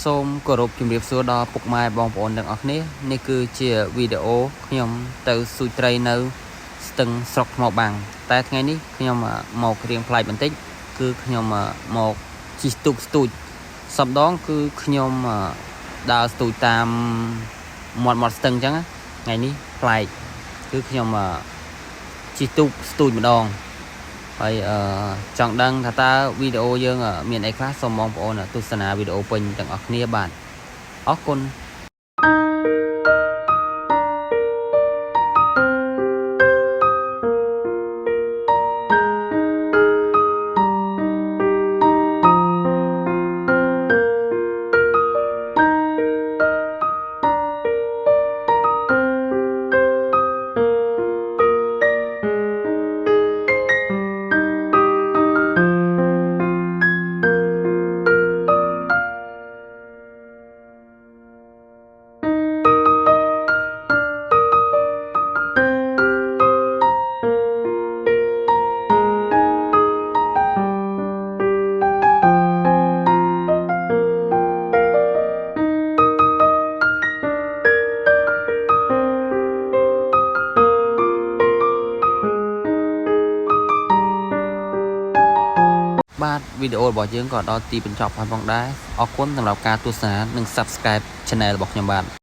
សូមគោរពជំរាបសួរដល់ពុកម៉ែបងប្អូនទាំងអស់គ្នានេះគឺជាវីដេអូខ្ញុំទៅស៊ូត្រីនៅស្ទឹងស្រុកថ្មបាំងតែថ្ងៃនេះខ្ញុំមករៀងប្លែកបន្តិចគឺខ្ញុំមកជិះទូកស្ទូចសំដងគឺខ្ញុំដើរស្ទូចតាមមាត់ស្ទឹងអញ្ចឹងថ្ងៃនេះប្លែកគឺខ្ញុំជិះទូកស្ទូចម្ដងហើយចង់ដឹងថាតើវីដេអូយើងមានអីខ្លះសូមបងប្អូនទស្សនាវីដេអូពេញទាំងអស់គ្នាបាទអរគុណបាទវីដេអូរបស់យើងក៏ដល់ទីបញ្ចប់ហើយផងដែរអរគុណសម្រាប់ការទស្សនានិង Subscribe Channel របស់ខ្ញុំបាទ